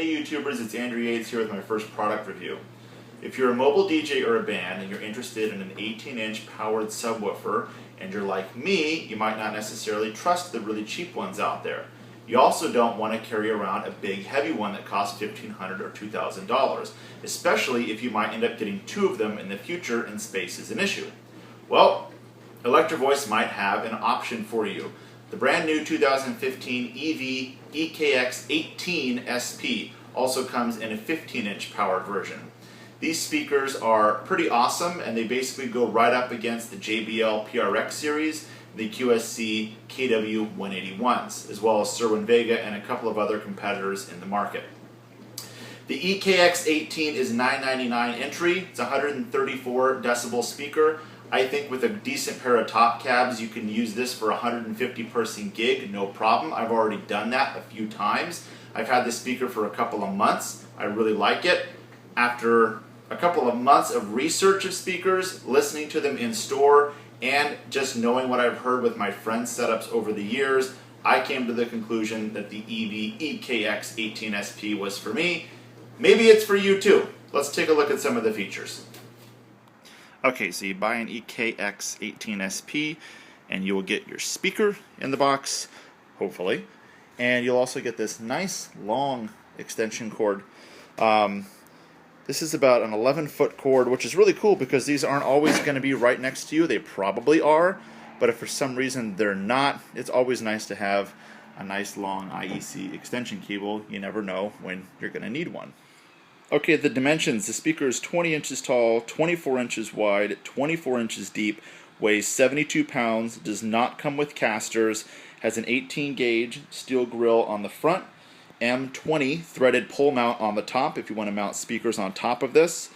Hey YouTubers, it's Andrew Yates here with my first product review. If you're a mobile DJ or a band and you're interested in an 18-inch powered subwoofer and you're like me, you might not necessarily trust the really cheap ones out there. You also don't want to carry around a big heavy one that costs $1,500 or $2,000, especially if you might end up getting two of them in the future and space is an issue. Well, Electro might have an option for you. The brand new 2015 EV EKX18SP also comes in a 15-inch powered version. These speakers are pretty awesome and they basically go right up against the JBL PRX series, the QSC KW181s, as well as Cerwin-Vega and a couple of other competitors in the market. The EKX18 is $999 entry. It's a 134 decibel speaker. I think with a decent pair of top cabs you can use this for a 150 person gig, no problem. I've already done that a few times. I've had this speaker for a couple of months. I really like it. After a couple of months of research of speakers, listening to them in store, and just knowing what I've heard with my friends' setups over the years, I came to the conclusion that the EV EKX18SP was for me. Maybe it's for you too. Let's take a look at some of the features. Okay, so you buy an EKX18SP and you will get your speaker in the box, hopefully, and you'll also get this nice long extension cord. This is about an 11-foot cord, which is really cool because these aren't always going to be right next to you. They probably are, but if for some reason they're not, it's always nice to have a nice long IEC extension cable. You never know when you're going to need one. Okay, the dimensions. The speaker is 20 inches tall, 24 inches wide, 24 inches deep, weighs 72 pounds, does not come with casters, has an 18 gauge steel grill on the front, M20 threaded pole mount on the top if you want to mount speakers on top of this.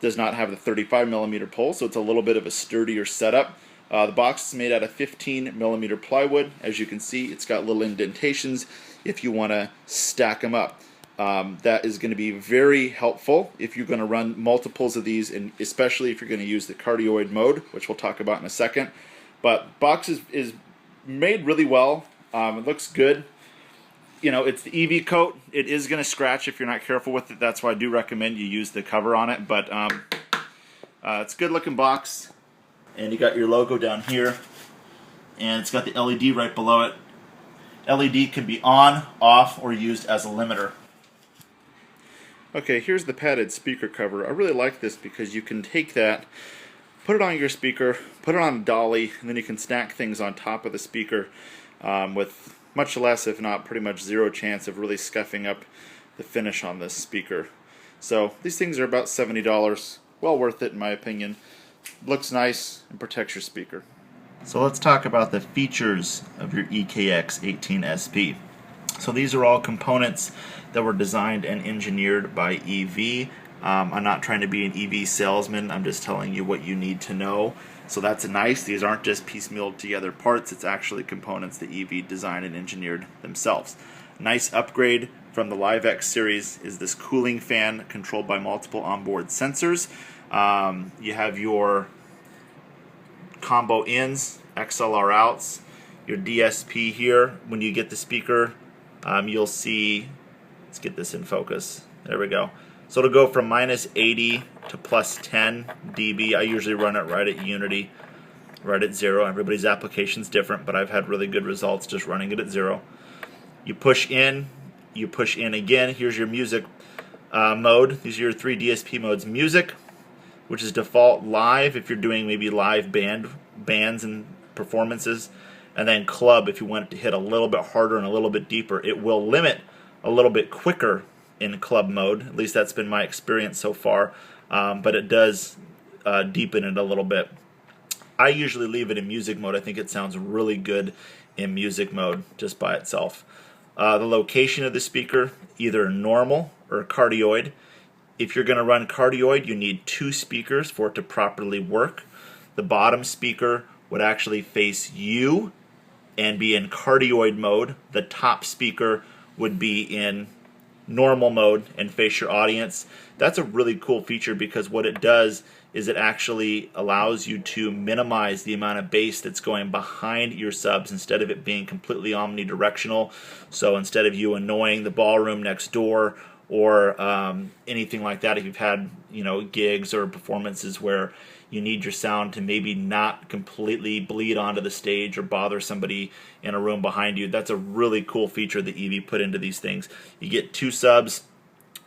Does not have the 35mm pole, so it's a little bit of a sturdier setup. The box is made out of 15mm plywood. As you can see, it's got little indentations if you want to stack them up. That is going to be very helpful if you're going to run multiples of these, and especially if you're going to use the cardioid mode, which we'll talk about in a second. But box is made really well. It looks good. You know, it's the EV coat. It is going to scratch if you're not careful with it. That's why I do recommend you use the cover on it. But it's a good looking box. And you got your logo down here. And it's got the LED right below it. LED can be on, off, or used as a limiter. Okay, here's the padded speaker cover. I really like this because you can take that, put it on your speaker, put it on a dolly, and then you can stack things on top of the speaker with much less, if not pretty much zero chance of really scuffing up the finish on this speaker. So these things are about $70. Well worth it in my opinion. Looks nice and protects your speaker. So let's talk about the features of your EKX18SP. So these are all components that were designed and engineered by EV. I'm not trying to be an EV salesman, I'm just telling you what you need to know. So that's nice. These aren't just piecemealed together parts, it's actually components that EV designed and engineered themselves. Nice upgrade from the LiveX series is this cooling fan controlled by multiple onboard sensors. You have your combo ins, XLR outs, your DSP here. When you get the speaker, you'll see, let's get this in focus, there we go. So it'll go from -80 to +10 dB. I usually run it right at Unity, right at 0. Everybody's application's different, but I've had really good results just running it at 0. You push in again. Here's your music mode. These are your 3 DSP modes. Music, which is default live if you're doing maybe live bands and performances, and then club if you want it to hit a little bit harder and a little bit deeper. It will limit a little bit quicker in club mode, at least that's been my experience so far, but it does deepen it a little bit. I usually leave it in music mode. I think it sounds really good in music mode just by itself. The location of the speaker, either normal or cardioid. If you're going to run cardioid, you need 2 speakers for it to properly work. The bottom speaker would actually face you and be in cardioid mode. The top speaker would be in normal mode and face your audience. That's a really cool feature because what it does is it actually allows you to minimize the amount of bass that's going behind your subs instead of it being completely omnidirectional. So instead of you annoying the ballroom next door or anything like that. If you've had, you know, gigs or performances where you need your sound to maybe not completely bleed onto the stage or bother somebody in a room behind you, that's a really cool feature that EV put into these things. You get 2 subs,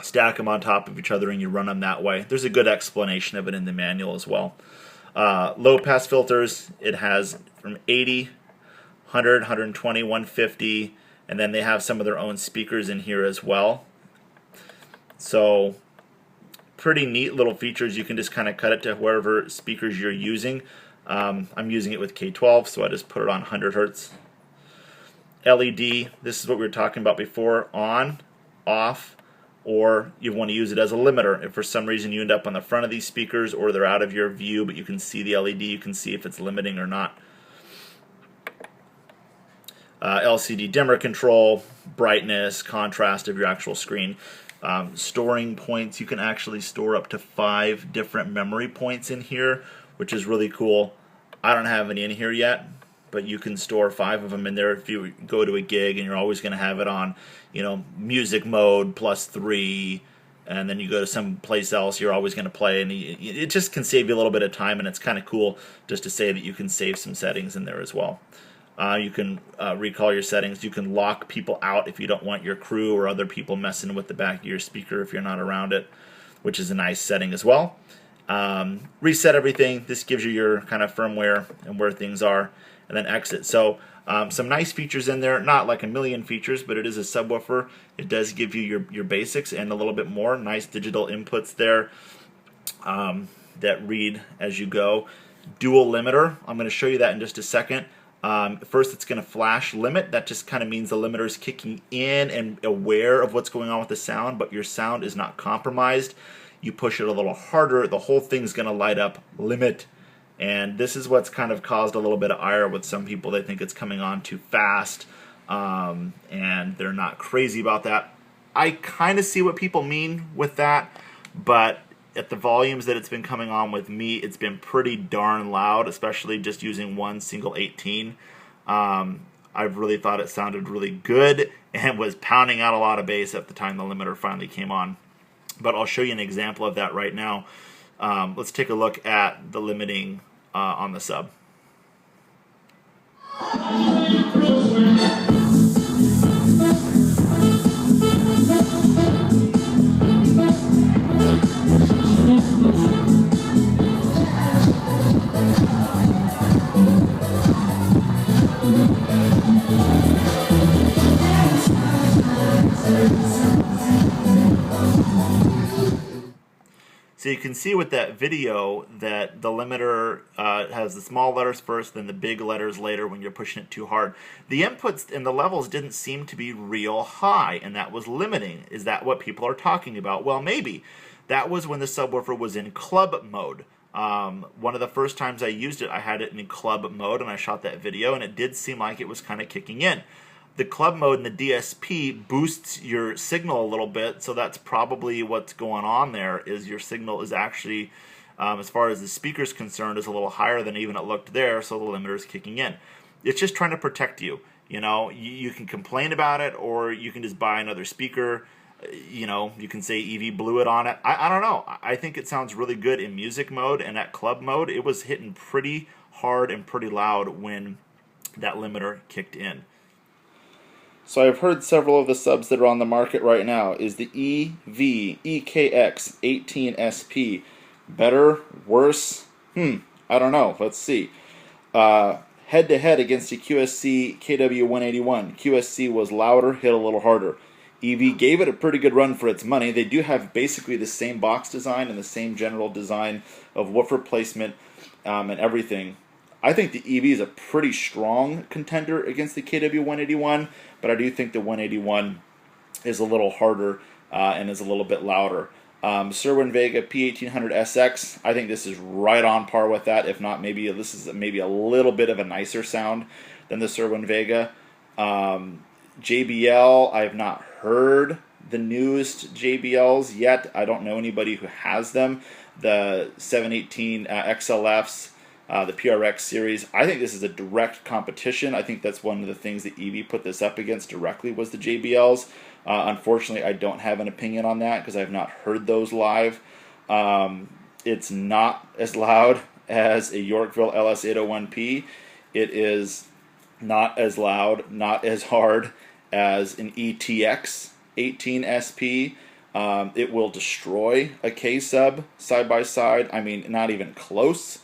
stack them on top of each other, and you run them that way. There's a good explanation of it in the manual as well. Low pass filters, it has from 80, 100, 120, 150, and then they have some of their own speakers in here as well. So pretty neat little features. You can just kind of cut it to wherever speakers you're using. I'm using it with K12, so I just put it on 100 Hertz. LED, this is what we were talking about before, on, off, or you want to use it as a limiter. If for some reason you end up on the front of these speakers or they're out of your view but you can see the LED, you can see if it's limiting or not. LCD dimmer control, brightness, contrast of your actual screen. Storing points, you can actually store up to 5 different memory points in here, which is really cool. I don't have any in here yet, but you can store 5 of them in there if you go to a gig, and you're always going to have it on, you know, music mode +3, and then you go to some place else, you're always going to play, and it just can save you a little bit of time, and it's kind of cool just to say that you can save some settings in there as well. You can recall your settings. You can lock people out if you don't want your crew or other people messing with the back of your speaker if you're not around it, which is a nice setting as well. Reset everything. This gives you your kind of firmware and where things are, and then exit. So some nice features in there, not like a million features, but it is a subwoofer. It does give you your basics and a little bit more. Nice digital inputs there that read as you go. Dual limiter. I'm going to show you that in just a second. First, it's going to flash limit. That just kind of means the limiter is kicking in and aware of what's going on with the sound, but your sound is not compromised. You push it a little harder, the whole thing's going to light up limit. And this is what's kind of caused a little bit of ire with some people. They think it's coming on too fast, and they're not crazy about that. I kind of see what people mean with that, but at the volumes that it's been coming on with me, it's been pretty darn loud, especially just using one single 18. I've really thought it sounded really good and was pounding out a lot of bass at the time the limiter finally came on. But I'll show you an example of that right now. Let's take a look at the limiting on the sub. So you can see with that video that the limiter has the small letters first, then the big letters later when you're pushing it too hard. The inputs and the levels didn't seem to be real high, and that was limiting. Is that what people are talking about? Well, maybe. That was when the subwoofer was in club mode. One of the first times I used it, I had it in club mode, and I shot that video, and it did seem like it was kind of kicking in. The club mode and the DSP boosts your signal a little bit, so that's probably what's going on there, is your signal is actually, as far as the speaker's concerned, is a little higher than even it looked there, so the limiter is kicking in. It's just trying to protect you. You know, you can complain about it, or you can just buy another speaker. You know, you can say EV blew it on it. I don't know. I think it sounds really good in music mode, and at club mode, it was hitting pretty hard and pretty loud when that limiter kicked in. So I've heard several of the subs that are on the market right now. Is the EV EKX18SP better, worse? I don't know. Let's see. Head-to-head against the QSC KW181. QSC was louder, hit a little harder. EV gave it a pretty good run for its money. They do have basically the same box design and the same general design of woofer placement and everything. I think the EV is a pretty strong contender against the KW181, but I do think the 181 is a little harder and is a little bit louder. Serwin Vega P1800SX, I think this is right on par with that. If not, maybe this is maybe a little bit of a nicer sound than the Serwin Vega. JBL, I have not heard the newest JBLs yet. I don't know anybody who has them. The 718 XLFs, the PRX series, I think this is a direct competition. I think that's one of the things that EV put this up against directly was the JBLs. Unfortunately, I don't have an opinion on that because I have not heard those live. It's not as loud as a Yorkville LS801P. It is not as loud, not as hard as an ETX18SP. It will destroy a K-Sub side by side. I mean, not even close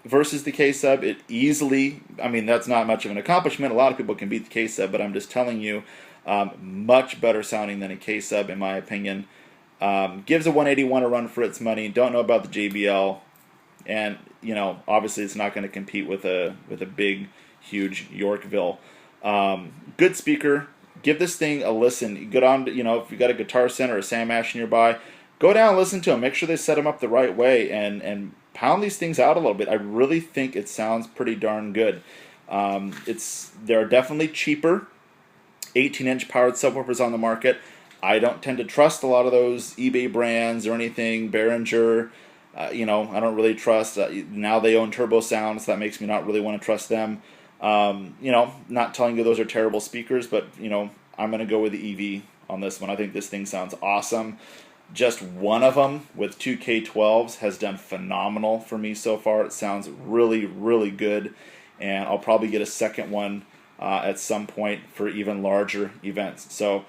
versus the K-Sub. It easily, I mean, that's not much of an accomplishment. A lot of people can beat the K-Sub, but I'm just telling you, much better sounding than a K-Sub in my opinion. Gives a 181 a run for its money. Don't know about the JBL, and you know, obviously it's not going to compete with a big, huge Yorkville. Good speaker. Give this thing a listen. Get on, you know, if you got a Guitar Center or a Sam Ash nearby, go down and listen to them. Make sure they set them up the right way and pound these things out a little bit. I really think it sounds pretty darn good. There are definitely cheaper 18-inch powered subwoofers on the market. I don't tend to trust a lot of those eBay brands or anything. Behringer, you know, I don't really trust. Now they own Turbo Sound, so that makes me not really want to trust them. You know, not telling you those are terrible speakers, but, you know, I'm going to go with the EV on this one. I think this thing sounds awesome. Just one of them with two K12s has done phenomenal for me so far. It sounds really, really good, and I'll probably get a second one at some point for even larger events. So,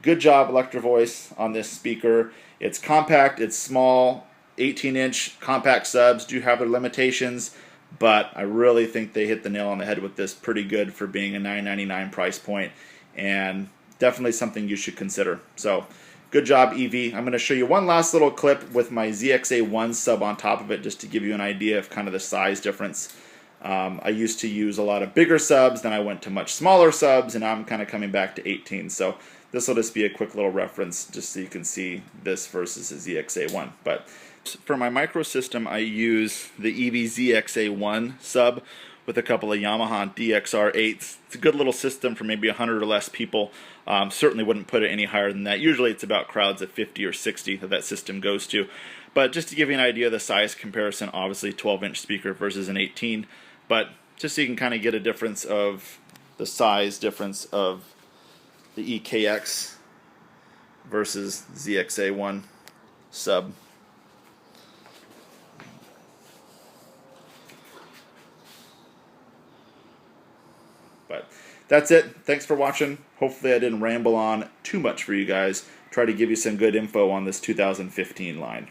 good job, Electro Voice, on this speaker. It's compact, it's small, 18-inch compact subs do have their limitations, but I really think they hit the nail on the head with this pretty good for being a $999 price point, and definitely something you should consider. So, good job, EV. I'm going to show you one last little clip with my ZXA1 sub on top of it just to give you an idea of kind of the size difference. I used to use a lot of bigger subs, then I went to much smaller subs, and now I'm kind of coming back to 18. So this will just be a quick little reference just so you can see this versus the ZXA1. But for my micro system, I use the EV ZXA1 sub with a couple of Yamaha DXR8s. It's a good little system for maybe 100 or less people. Certainly wouldn't put it any higher than that. Usually it's about crowds of 50 or 60 that system goes to. But just to give you an idea of the size comparison, obviously 12-inch speaker versus an 18. But just so you can kind of get a difference of the size difference of the EKX versus ZXA1 sub. But that's it. Thanks for watching. Hopefully I didn't ramble on too much for you guys. Try to give you some good info on this 2015 line.